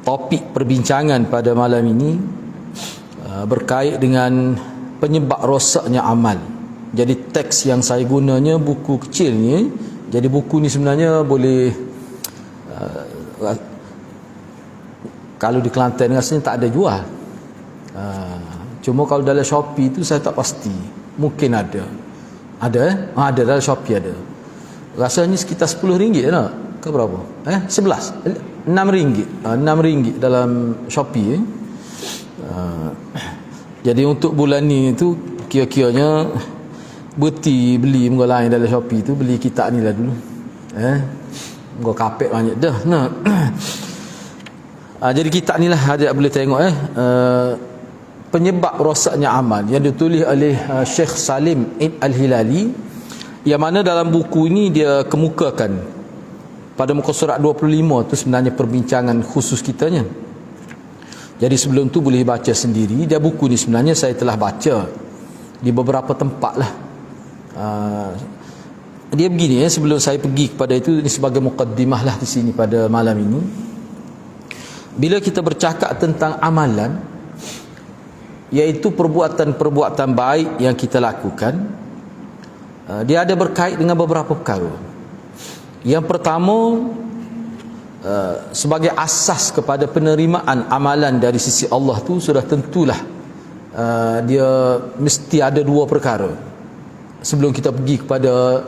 Topik perbincangan pada malam ini berkait dengan penyebab rosaknya amal. Jadi teks yang saya gunanya buku kecil ni. Jadi buku ni sebenarnya boleh kalau di Kelantan rasanya tak ada jual. Cuma kalau dalam Shopee tu saya tak pasti. Mungkin ada. Ada ada dalam Shopee ada. Rasanya sekitar RM10 tak? Ke berapa? 11. RM6. RM6 dalam Shopee. Jadi untuk bulan ni tu kira-kiranya berhenti beli muka lain dalam Shopee tu, beli kitab ni lah dulu. Muka kapek banyak dah. Nah. Jadi kitab ni lah ada boleh tengok penyebab rosaknya amal yang ditulis oleh Syekh Salim Al-Hilali, yang mana dalam buku ini dia kemukakan pada muka surat 25 tu sebenarnya perbincangan khusus kitanya. Jadi sebelum tu boleh baca sendiri. Dia buku ni sebenarnya saya telah baca di beberapa tempat lah. Dia begini sebelum saya pergi kepada itu, ini sebagai mukaddimah lah di sini pada malam ini. Bila kita bercakap tentang amalan, iaitu perbuatan-perbuatan baik yang kita lakukan, dia ada berkait dengan beberapa perkara. Yang pertama, sebagai asas kepada penerimaan amalan dari sisi Allah tu sudah tentulah dia mesti ada dua perkara. Sebelum kita pergi kepada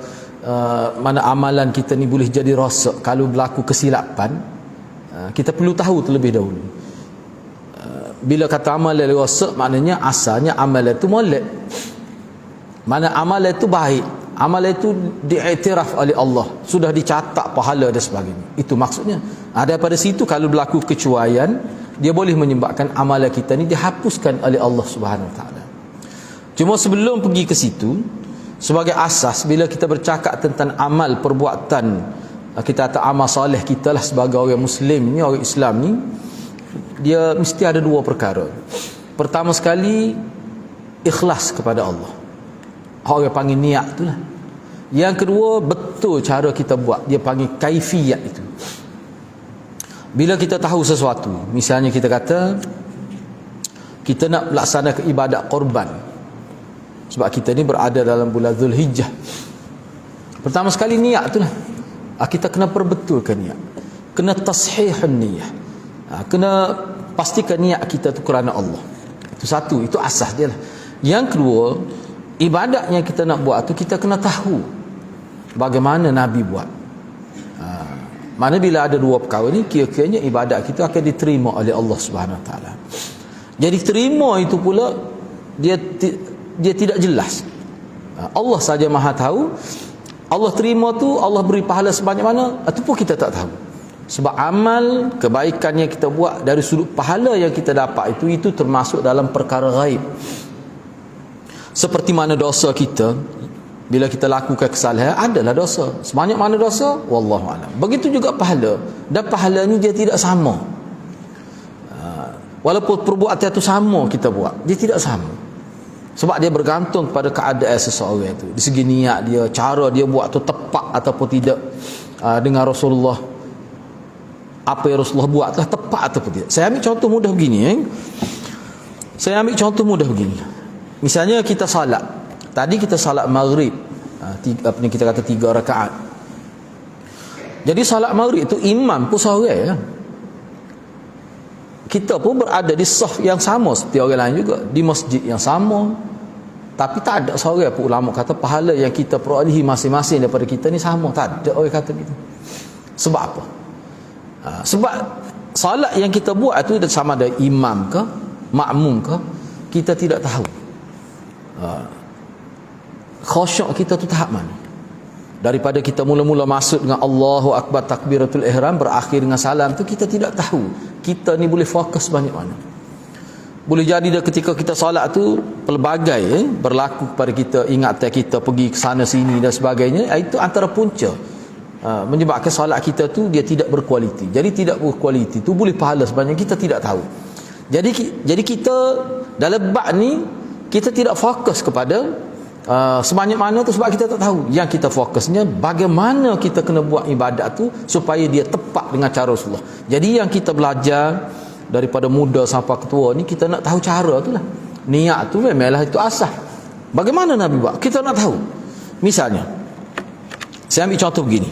mana amalan kita ni boleh jadi rosak kalau berlaku kesilapan, kita perlu tahu terlebih dahulu. Bila kata amalan rosak, maknanya asalnya amalan itu molek. Mana amalan itu baik, amalan itu diiktiraf oleh Allah, sudah dicatat pahala dan sebagainya. Itu maksudnya. Daripada situ kalau berlaku kecuaian, dia boleh menyebabkan amalan kita ni dihapuskan oleh Allah Subhanahu Wa Taala. Cuma sebelum pergi ke situ, sebagai asas bila kita bercakap tentang amal perbuatan, kita kata amal soleh kita lah sebagai orang Muslim ni, orang Islam ni, dia mesti ada dua perkara. Pertama sekali, ikhlas kepada Allah. Orang panggil niat tu lah. Yang kedua, betul cara kita buat. Dia panggil kaifiyat itu. Bila kita tahu sesuatu, misalnya kita kata kita nak laksanakan ibadat korban, sebab kita ni berada dalam bulan Zulhijjah. Pertama sekali niat tu lah. Kita kena perbetulkan niat. Kena tashihun niyah. Kena pastikan niat kita tu kerana Allah. Itu satu, itu asas dia lah. Yang kedua, ibadat yang kita nak buat tu kita kena tahu bagaimana Nabi buat. Mana bila ada dua perkara ni, kira-kiranya ibadat kita akan diterima oleh Allah Subhanahu Wa Taala. Jadi terima itu pula dia tidak jelas. Allah saja Maha tahu. Allah terima tu, Allah beri pahala sebanyak mana, itu pun kita tak tahu. Sebab amal kebaikan yang kita buat dari sudut pahala yang kita dapat itu termasuk dalam perkara ghaib. Seperti mana dosa kita, bila kita lakukan kesalahan, adalah dosa. Sebanyak mana dosa, wallahu alam. Begitu juga pahala. Dan pahala ni dia tidak sama. Walaupun perbuatan itu sama kita buat, dia tidak sama. Sebab dia bergantung pada keadaan seseorang itu. Di segi niat dia, cara dia buat tu tepat ataupun tidak dengan Rasulullah. Apa yang Rasulullah buat telah tepat ataupun tidak. Saya ambil contoh mudah begini. Misalnya kita salat. Tadi kita salat maghrib, kita kata 3 rakaat. Jadi salat maghrib itu imam pun seorang. Kita pun berada di saf yang sama seperti orang lain juga, di masjid yang sama. Tapi tak ada seorang pun ulama kata pahala yang kita perolehi masing-masing daripada kita ni sama. Tak ada orang kata gitu. Sebab apa? Sebab salat yang kita buat itu sama ada imam ke, makmum ke, kita tidak tahu. Khusyuk kita tu tahap mana? Daripada kita mula-mula masuk dengan Allahu Akbar takbiratul ihram, berakhir dengan salam tu kita tidak tahu kita ni boleh fokus banyak mana. Boleh jadi dah ketika kita solat tu pelbagai berlaku kepada kita, ingatan kita pergi ke sana sini dan sebagainya. Itu antara punca menyebabkan solat kita tu dia tidak berkualiti. Jadi tidak berkualiti tu boleh pahala sebanyak kita tidak tahu. Jadi kita dalam bab ni kita tidak fokus kepada sebanyak mana tu sebab kita tak tahu. Yang kita fokusnya bagaimana kita kena buat ibadat tu supaya dia tepat dengan cara Rasulullah. Jadi yang kita belajar daripada muda sampai ketua ni, kita nak tahu cara tu lah. Niat tu memanglah itu asas. Bagaimana Nabi buat, kita nak tahu. Misalnya, saya ambil contoh begini.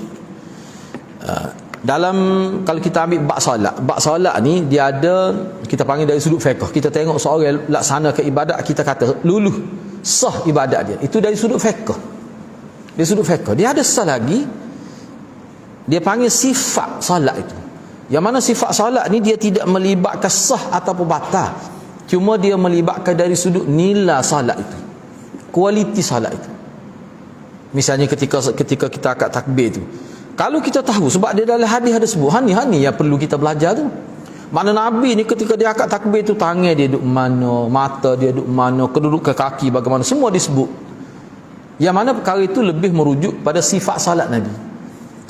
Dalam, kalau kita ambil bab solat ni, dia ada, kita panggil dari sudut fiqh. Kita tengok seorang laksanakan ibadat, kita kata luluh sah ibadat dia, itu dari sudut fiqh. Dari sudut fiqh dia ada sah lagi, dia panggil sifat solat itu. Yang mana sifat solat ni dia tidak melibatkan sah ataupun batal, cuma dia melibatkan dari sudut nilai solat itu, kualiti solat itu. Misalnya ketika kita akad takbir tu, kalau kita tahu, sebab dia dalam hadis ada sebut, hani yang perlu kita belajar tu. Mana Nabi ni ketika dia akad takbir tu, tangan dia duduk mana, mata dia duduk mana, kedudukan kaki bagaimana, semua disebut. Yang mana perkara itu lebih merujuk pada sifat salat Nabi.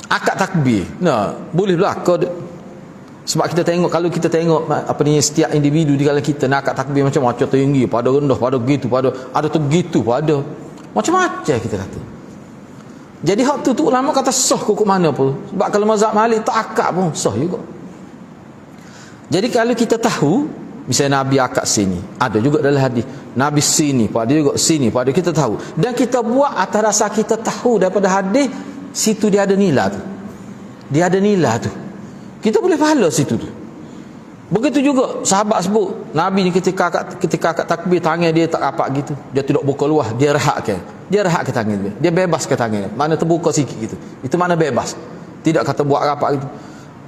Akad takbir, nah, boleh berlaku. Sebab kita tengok, kalau kita tengok apa ni, setiap individu di kalangan kita nak akad takbir macam-macam, tinggi, pada rendah, pada gitu, pada ada tu gitu, pada macam-macam kita kata. Jadi hak tu ulama kata sah kok mana pun. Sebab kalau mazhab Malik tak akad pun sah juga. Jadi kalau kita tahu, misalnya Nabi akad sini, ada juga dalam hadis Nabi sini, pada juga sini, pada kita tahu, dan kita buat atas dasar kita tahu daripada hadis, situ dia ada nilai tu. Dia ada nilai tu. Kita boleh pahala situ tu. Begitu juga sahabat sebut, Nabi ni ketika akad takbir, tangan dia tak rapat gitu. Dia tidak buka luah, dia rehatkan. Dia rehatkan tangan dia. Dia bebaskan tangan dia. Mana terbuka sikit gitu. Itu mana bebas. Tidak kata buat rapat gitu.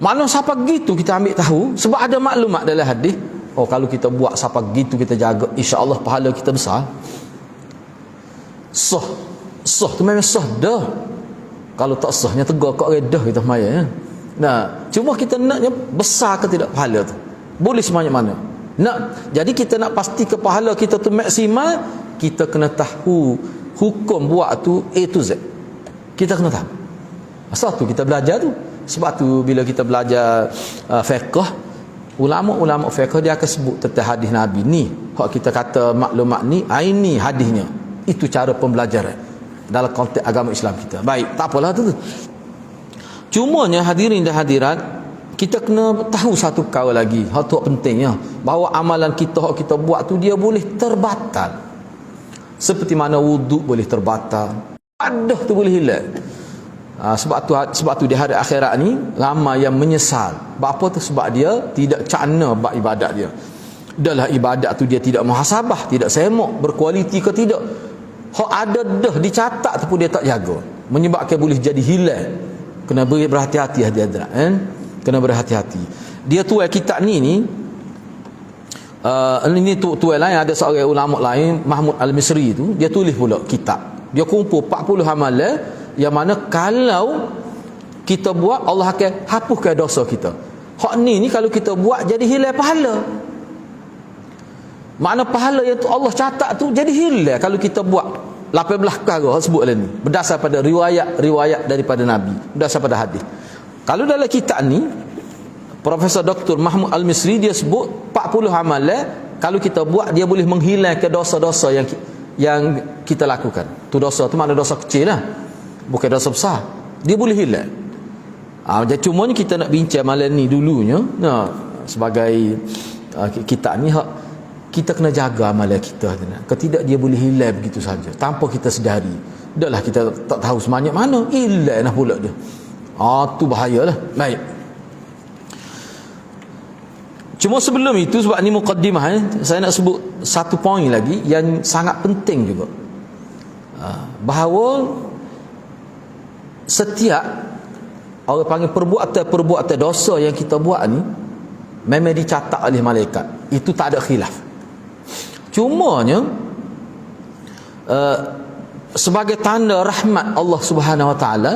Mana siapa gitu kita ambil tahu, sebab ada maklumat dalam hadis. Oh, kalau kita buat siapa gitu, kita jaga, insya-Allah pahala kita besar. Sah tu memang sah dah. Kalau tak sahnya tegur kat redah kita maya. Nah, cuma kita naknya besar ke tidak pahala tu. Boleh sebanyak mana. Nak, jadi kita nak pasti ke pahala kita tu maksimal, kita kena tahu hukum buat tu A to Z. Kita kena tahu. Asal tu kita belajar tu. Sebab tu bila kita belajar fiqh, ulama-ulama fiqh dia akan sebut tentang hadis Nabi ni. Hak kita kata maklumat ni, ini hadisnya. Itu cara pembelajaran dalam konteks agama Islam kita. Baik, tak apalah tu. Cumanya hadirin dan hadirat, kita kena tahu satu perkara lagi, hak tu pentingnya, bahawa amalan kita, hak kita buat tu, dia boleh terbatal. Seperti mana wuduk boleh terbatal, ibadah tu boleh hilang. Sebab tu di hari akhirat ni ramai yang menyesal. Apa tu? Sebab dia tidak cakna bab ibadat dia. Dahlah ibadat tu dia tidak muhasabah, tidak semak, berkualiti ke tidak. Hak ada dah dicatat tu pun dia tak jaga, menyebabkan boleh jadi hilang. Kena berhati-hati hadirat, kena berhati-hati. Dia tuai kitab ni tuai lain, ada seorang ulama lain, Mahmud Al-Misri tu, dia tulis pula kitab. Dia kumpul 40 amalan yang mana kalau kita buat, Allah akan hapuskan dosa kita. Hak ni kalau kita buat jadi hilang pahala. Makna pahala yang tu Allah catat tu jadi hilang kalau kita buat 18 perkara sebut ni berdasar pada riwayat daripada Nabi, berdasar pada hadis. Kalau dalam kitab ni Profesor Dr. Mahmud Al-Misri dia sebut 40 amalan kalau kita buat dia boleh menghilangkan dosa-dosa yang kita lakukan. Tu dosa tu makna dosa kecil lah, bukan dosa besar. Dia boleh hilang. Jadi cuma ni kita nak bincang malam ni dulunya. Sebagai kitab ni kita kena jaga amalan kita. Kalau tidak dia boleh hilang begitu saja tanpa kita sedari. Dahlah kita tak tahu sebanyak mana, hilang dah pula dia. Tu bahayalah. Baik. Cuma sebelum itu, sebab ni muqaddimah, saya nak sebut satu poin lagi yang sangat penting juga. Bahawa setiap orang panggil perbuatan dosa yang kita buat ni memang dicatat oleh malaikat. Itu tak ada khilaf. Cumanya sebagai tanda rahmat Allah Subhanahu Wa Taala,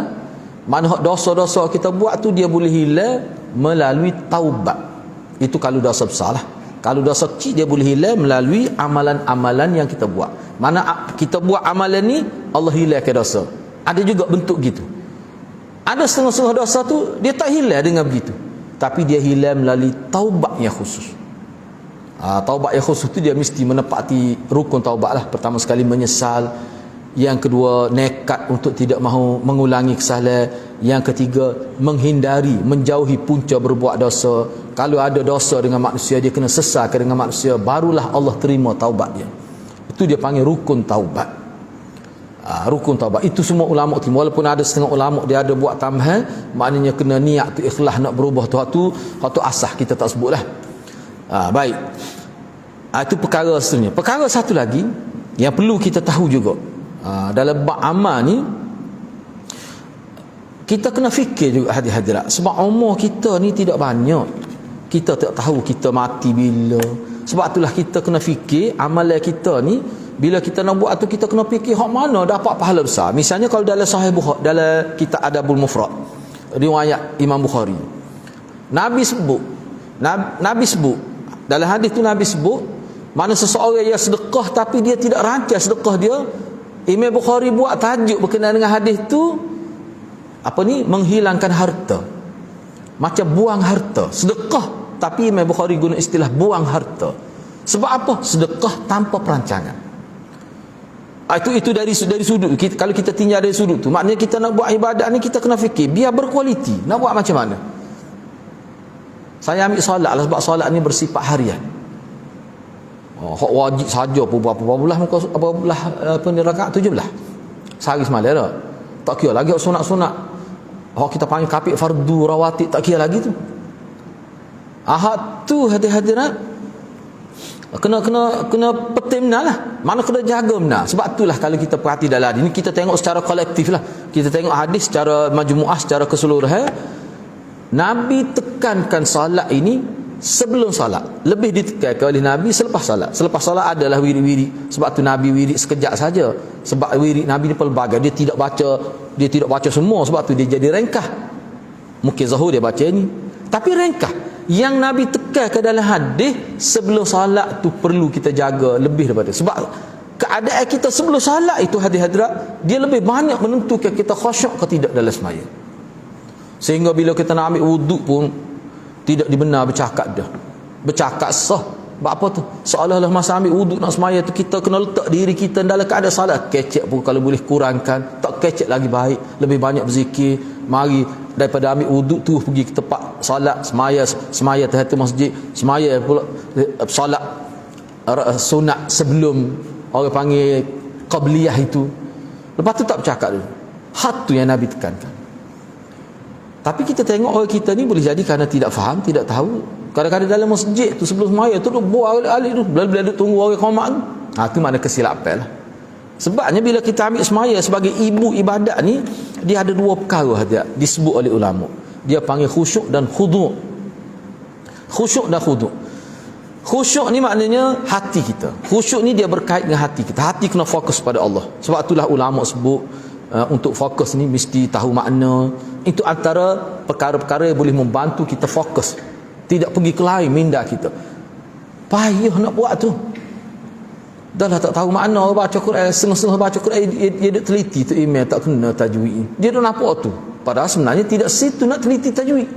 mana dosa-dosa kita buat tu dia boleh hilang melalui taubat. Itu kalau dosa besar lah. Kalau dosa kecil dia boleh hilang melalui amalan-amalan yang kita buat. Mana kita buat amalan ni Allah hilangkan dosa. Ada juga bentuk gitu. Ada setengah-setengah dosa tu dia tak hilang dengan begitu, tapi dia hilang melalui taubat yang khusus. Taubat yang khusus tu dia mesti menepati rukun taubat lah. Pertama sekali menyesal, Yang kedua, nekat untuk tidak mahu mengulangi kesalahan. Yang ketiga, menghindari, menjauhi punca berbuat dosa. Kalau ada dosa dengan manusia, dia kena sesalkan dengan manusia, barulah Allah terima taubat dia. Itu dia panggil rukun taubat. Rukun taubat. Itu semua ulama terima. Walaupun ada setengah ulama dia ada buat tambahan, maknanya kena niat tu ikhlas nak berubah tu asah kita tak sebutlah. Baik. Itu perkara seterusnya. Perkara satu lagi yang perlu kita tahu juga. Dalam bab amal ni kita kena fikir juga hadirat, sebab umur kita ni tidak banyak, kita tak tahu kita mati bila. Sebab itulah kita kena fikir amalan kita ni, bila kita nak buat tu kita kena fikir hak mana dapat pahala besar. Misalnya kalau dalam Sahih Bukhari, dalam kitab Adabul Mufrad, riwayat Imam Bukhari, Nabi sebut dalam hadis tu, Nabi sebut mana seseorang yang sedekah tapi dia tidak rancang sedekah dia. Imam Bukhari buat tajuk berkenaan dengan hadis tu menghilangkan harta, macam buang harta. Sedekah tapi Imam Bukhari guna istilah buang harta. Sebab apa? Sedekah tanpa perancangan. Itu dari sudut kalau kita tinjau dari sudut tu, maknanya kita nak buat ibadat ni kita kena fikir biar berkualiti. Nak buat macam mana? Saya ambil solat lah, sebab solat ni bersifat harian. Hak wajib saja pun berapa belah rakaat 17 sehari semalam dah. Tak kira lagi sunat-sunat. Kita panggil kapit fardu rawatib, tak kira lagi tu. Ahad tu hadirat kena petim lah. Mana kena jaga benar. Sebab itulah kalau kita perhati dalam hadis ni, kita tengok secara kolektif lah. Kita tengok hadis secara majmuah, secara keseluruhan. Nabi tekankan salat ini sebelum salat, lebih ditekankan oleh Nabi selepas salat. Selepas salat adalah wirid-wirid. Sebab tu Nabi wirid sekejap saja. Sebab wirid Nabi ni pelbagai, dia tidak baca semua. Sebab tu dia jadi ringkas. Mungkin Zuhur dia baca ni, tapi ringkas. Yang Nabi tekankan dalam hadis sebelum salat tu perlu kita jaga lebih daripada. Sebab keadaan kita sebelum salat itu hadirat, dia lebih banyak menentukan kita khusyuk ke tidak dalam sembahyang. Sehingga bila kita nak ambil wuduk pun tidak dibenar bercakap dah. Bercakap sah. Sebab apa tu? Seolah-olah masa ambil wuduk nak semaya tu kita kena letak diri kita dalam keadaan salat. Kecek pun kalau boleh kurangkan. Tak kecek lagi baik. Lebih banyak berzikir. Mari daripada ambil wuduk tu pergi ke tempat salat, semaya tahiyatul masjid, semaya pula salat sunat sebelum orang panggil qabliyah itu. Lepas tu tak bercakap dulu. Hak tu yang Nabi tekankan. Tapi kita tengok orang kita ni boleh jadi kerana tidak faham, tidak tahu. Kadang-kadang dalam masjid tu sebelum semaya tu buat alik-alik tu, bila duk tunggu orang qomat tu. Tu mana kesilapan lah. Sebabnya bila kita ambil semaya sebagai ibu ibadat ni, dia ada dua perkara disebut oleh ulama. Dia panggil khusyuk dan khudu'. Khusyuk dan khudu'. Khusyuk ni maknanya hati kita. Khusyuk ni dia berkait dengan hati kita. Hati kena fokus pada Allah. Sebab itulah ulama sebut untuk fokus ni mesti tahu makna. Itu antara perkara-perkara yang boleh membantu kita fokus, tidak pergi ke lain minda kita. Payah nak buat tu. Dah lah tak tahu makna baca Quran, setengah-setengah baca Quran dia duk teliti tu email tak kena tajwid. Dia duk nampak tu. Padahal sebenarnya tidak situ nak teliti tajwid.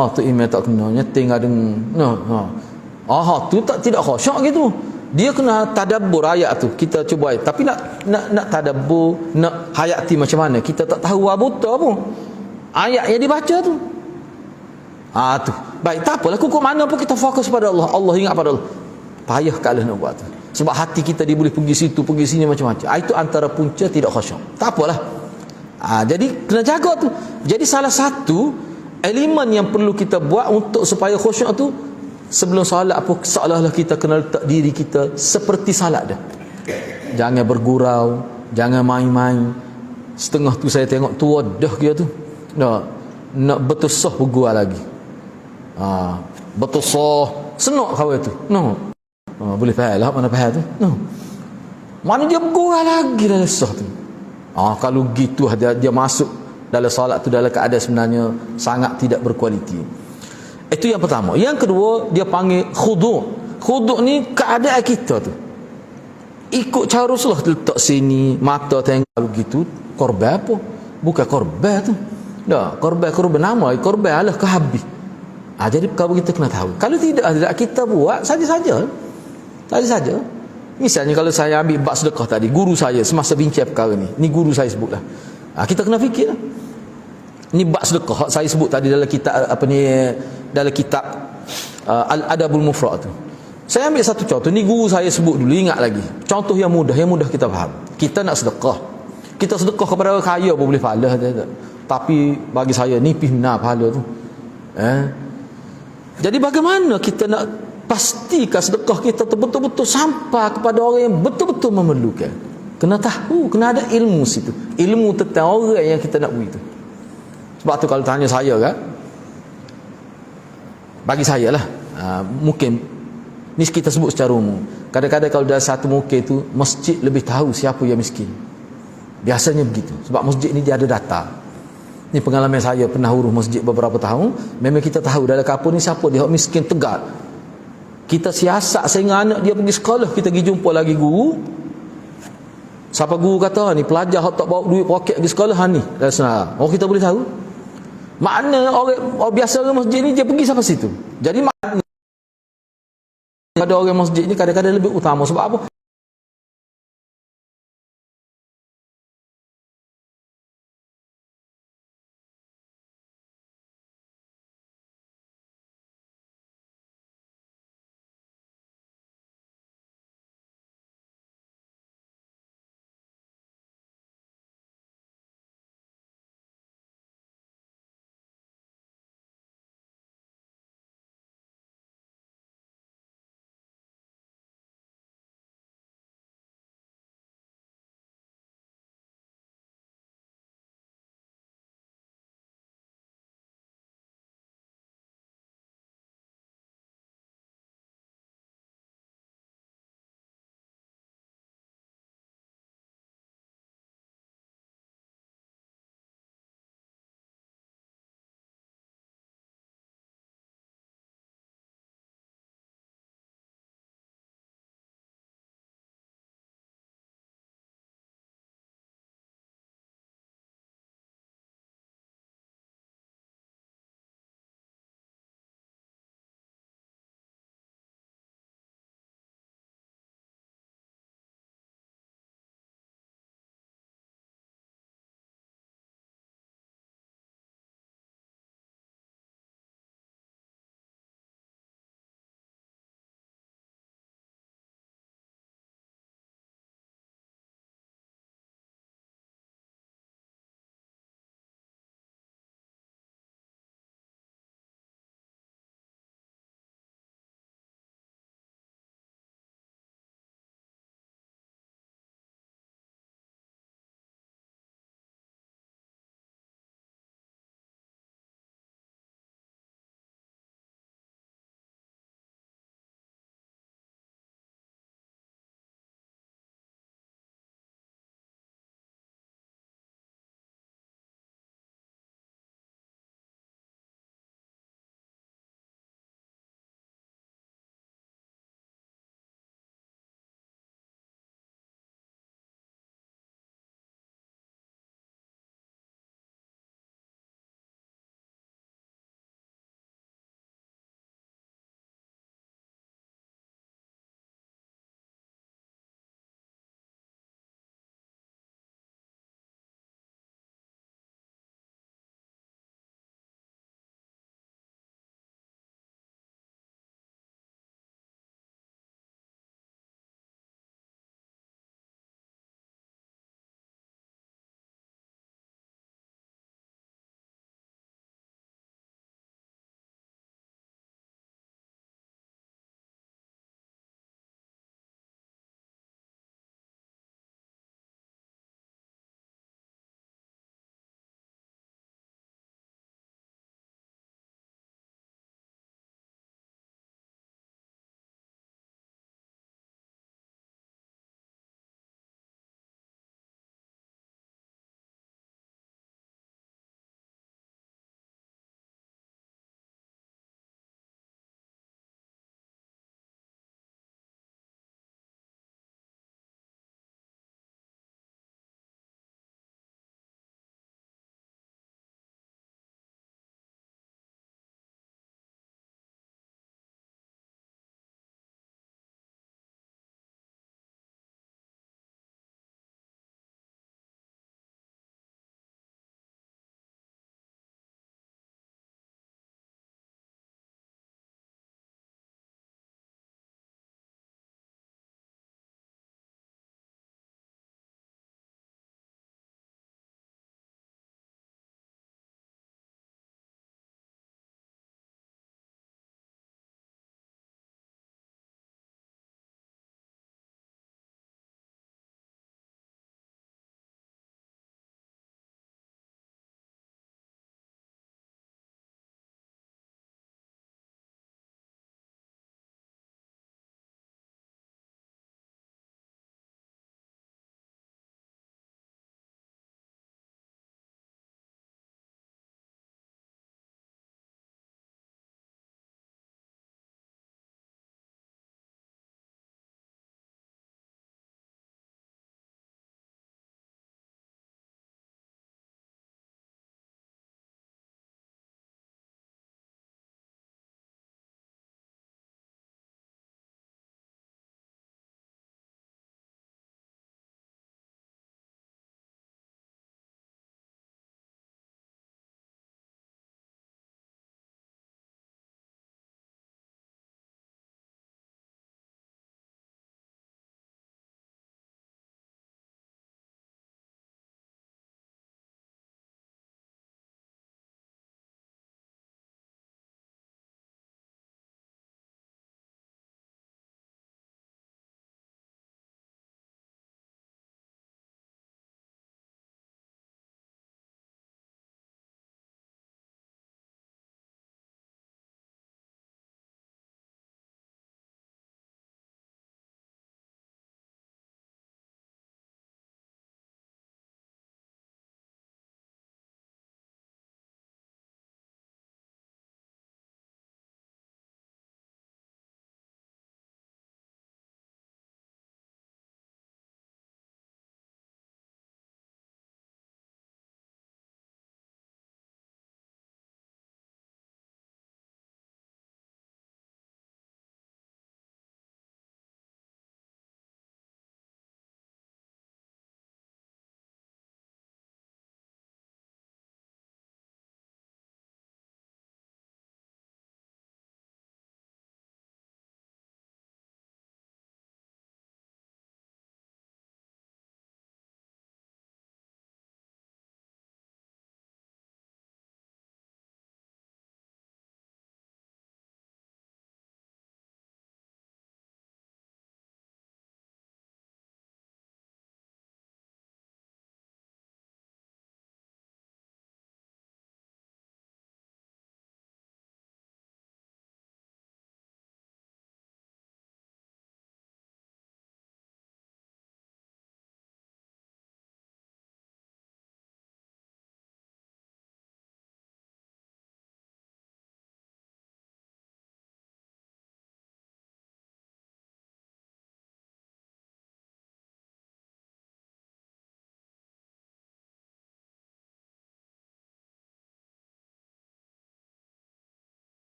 Tu email tak kena nyeting ada. Tu tidak khusyuk gitu. Dia kena tadabbur ayat tu. Kita cuba tapi nak tadabbur, nak hayati macam mana, kita tak tahu buta pun ayat yang dibaca tu. Tu baik, tak apalah, kukuk mana pun kita fokus pada Allah. Allah ingat pada Allah. Payah kalah nak buat tu. Sebab hati kita dia boleh pergi situ, pergi sini macam-macam. Itu antara punca tidak khusyuk. Tak apalah. Jadi kena jaga tu. Jadi salah satu elemen yang perlu kita buat untuk supaya khusyuk tu, sebelum salat apa seolah-olah kita kena letak diri kita seperti salat dah. Jangan bergurau, jangan main-main. Setengah tu saya tengok tua dah dia tu. Nak betul sah bergurau lagi. Betul sah senok kau tu. Boleh faham lah mana faham tu. Mana dia bergurau lagi dalam sah tu. Kalau gitu dia masuk dalam salat tu dalam keadaan sebenarnya sangat tidak berkualiti. Itu yang pertama. Yang kedua dia panggil khudu'. Khudu' ni keadaan kita tu ikut cara Rasulullah, letak sini mata tengok begitu. Korban apa? Bukan korban tu. Korban nama korban Allah ke habis. Jadi kalau kita kena tahu. Kalau tidak kita buat saja-saja. Misalnya kalau saya ambil bab sedekah tadi, guru saya semasa bincang perkara ni guru saya sebutlah. Kita kena fikir lah. Ni bab sedekah saya sebut tadi dalam kitab dalam kitab Al-Adabul Mufrad tu. Saya ambil satu contoh, ni guru saya sebut dulu, ingat lagi. Contoh yang mudah kita faham. Kita nak sedekah. Kita sedekah kepada orang kaya pun boleh pahala, tapi bagi saya nipis benar pahala tu. Jadi bagaimana kita nak pastikan sedekah kita betul-betul sampai kepada orang yang betul-betul memerlukan? Kena tahu, kena ada ilmu situ. Ilmu tentang orang yang kita nak beri tu. Sebab tu kalau tanya saya kan, bagi saya lah, mungkin ni kita sebut secara umum. Kadang-kadang kalau dalam satu mungkin tu, masjid lebih tahu siapa yang miskin. Biasanya begitu. Sebab masjid ni dia ada data. Ni pengalaman saya pernah urus masjid beberapa tahun. Memang kita tahu dalam kampung ni siapa dia miskin tegak. Kita siasat sehingga anak dia pergi sekolah, kita pergi jumpa lagi guru. Siapa guru kata ni pelajar hak tak bawa duit poket pergi sekolah ni. Dan senara. Kita boleh tahu. Makna orang biasa orang masjid ni dia pergi sampai situ. Jadi makna pada orang masjid ni kadang-kadang lebih utama. Sebab apa?